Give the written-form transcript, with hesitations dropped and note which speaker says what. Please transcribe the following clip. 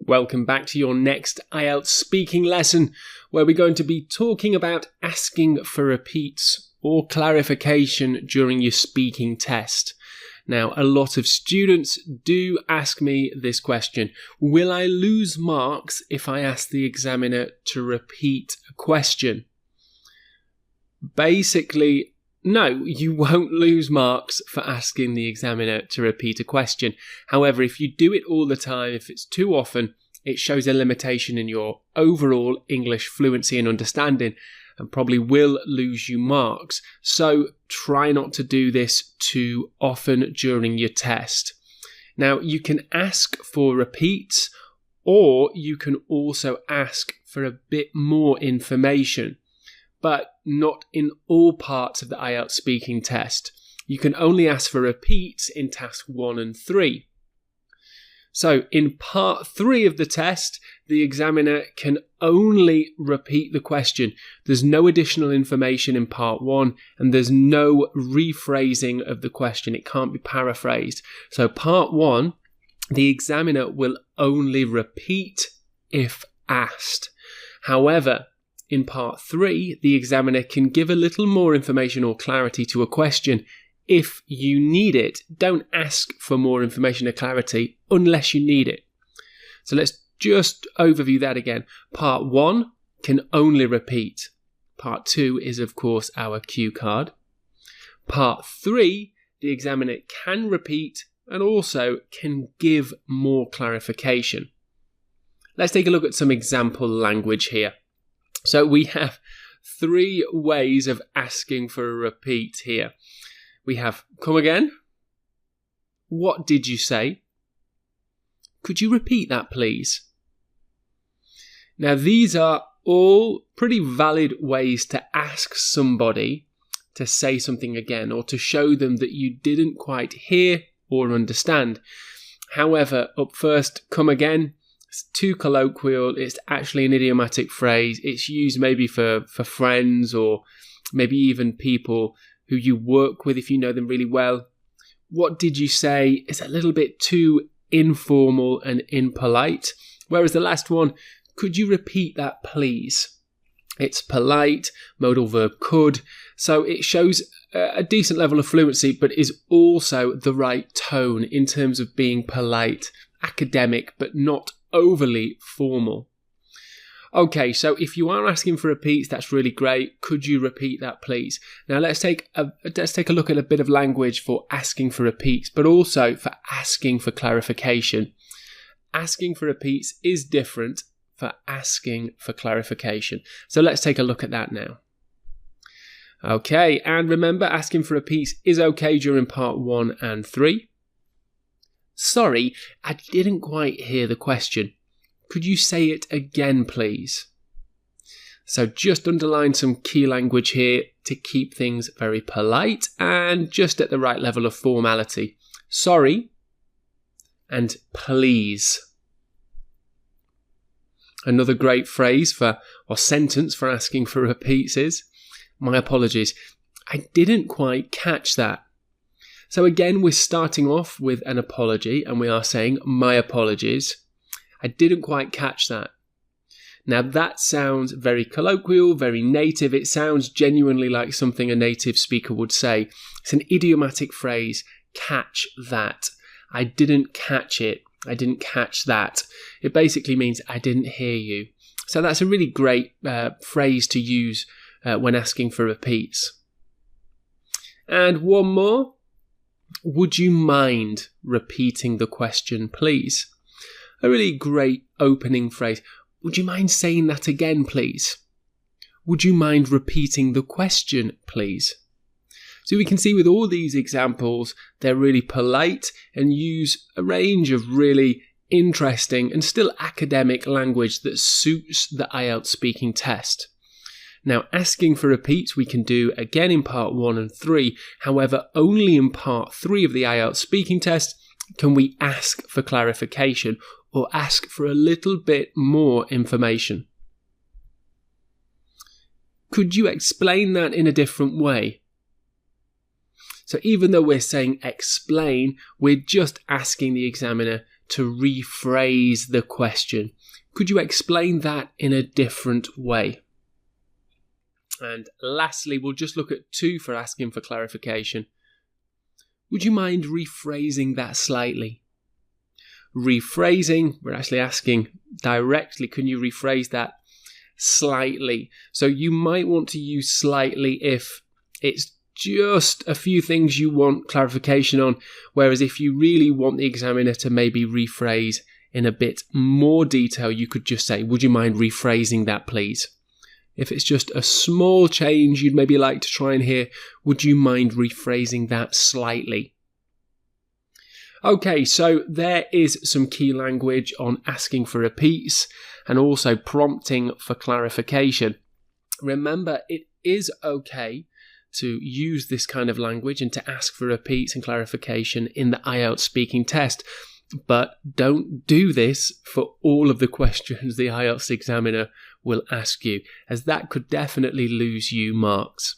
Speaker 1: Welcome back to your next IELTS speaking lesson, where we're going to be talking about asking for repeats or clarification during your speaking test. Now, a lot of students do ask me this question: will I lose marks if I ask the examiner to repeat a question? Basically, no, you won't lose marks for asking the examiner to repeat a question. However, if you do it all the time, if it's too often, it shows a limitation in your overall English fluency and understanding and probably will lose you marks. So try not to do this too often during your test. Now, you can ask for repeats, or you can also ask for a bit more information, but not in all parts of the IELTS speaking test. You can only ask for repeats in task 1 and 3. So in part 3 of the test, the examiner can only repeat the question. There's no additional information in part 1, and there's no rephrasing of the question. It can't be paraphrased. So part 1, the examiner will only repeat if asked. However, in part 3, the examiner can give a little more information or clarity to a question if you need it. Don't ask for more information or clarity unless you need it. So let's just overview that again. Part 1 can only repeat. Part 2 is, of course, our cue card. Part 3, the examiner can repeat and also can give more clarification. Let's take a look at some example language here. So we have 3 ways of asking for a repeat here. We have come again. What did you say? Could you repeat that, please? Now, these are all pretty valid ways to ask somebody to say something again or to show them that you didn't quite hear or understand. However, up first, come again. It's too colloquial. It's actually an idiomatic phrase. It's used maybe for friends or maybe even people who you work with if you know them really well. What did you say is a little bit too informal and impolite. Whereas the last one, could you repeat that, please? It's polite, modal verb could. So it shows a decent level of fluency, but is also the right tone in terms of being polite, academic, but not overly formal. Okay, so if you are asking for repeats, that's really great. Could you repeat that, please? Now let's take a look at a bit of language for asking for repeats, but also for asking for clarification. Asking for repeats is different for asking for clarification. So let's take a look at that now. Okay, and remember, asking for repeats is okay during part 1 and 3. Sorry, I didn't quite hear the question. Could you say it again, please? So just underline some key language here to keep things very polite and just at the right level of formality. Sorry and please. Another great phrase or sentence for asking for repeats is, my apologies, I didn't quite catch that. So again, we're starting off with an apology and we are saying, my apologies. I didn't quite catch that. Now that sounds very colloquial, very native. It sounds genuinely like something a native speaker would say. It's an idiomatic phrase, catch that. I didn't catch it. I didn't catch that. It basically means I didn't hear you. So that's a really great phrase to use when asking for repeats. And one more. Would you mind repeating the question, please? A really great opening phrase. Would you mind saying that again, please? Would you mind repeating the question, please? So we can see with all these examples, they're really polite and use a range of really interesting and still academic language that suits the IELTS speaking test. Now, asking for repeats we can do again in part 1 and 3. However, only in part 3 of the IELTS speaking test can we ask for clarification or ask for a little bit more information. Could you explain that in a different way? So even though we're saying explain, we're just asking the examiner to rephrase the question. Could you explain that in a different way? And lastly, we'll just look at 2 for asking for clarification. Would you mind rephrasing that slightly? Rephrasing, we're actually asking directly, can you rephrase that slightly? So you might want to use slightly if it's just a few things you want clarification on, whereas if you really want the examiner to maybe rephrase in a bit more detail, you could just say, would you mind rephrasing that, please? If it's just a small change you'd maybe like to try and hear, would you mind rephrasing that slightly? Okay, so there is some key language on asking for repeats and also prompting for clarification. Remember, it is okay to use this kind of language and to ask for repeats and clarification in the IELTS speaking test, but don't do this for all of the questions the IELTS examiner will ask you, as that could definitely lose you marks.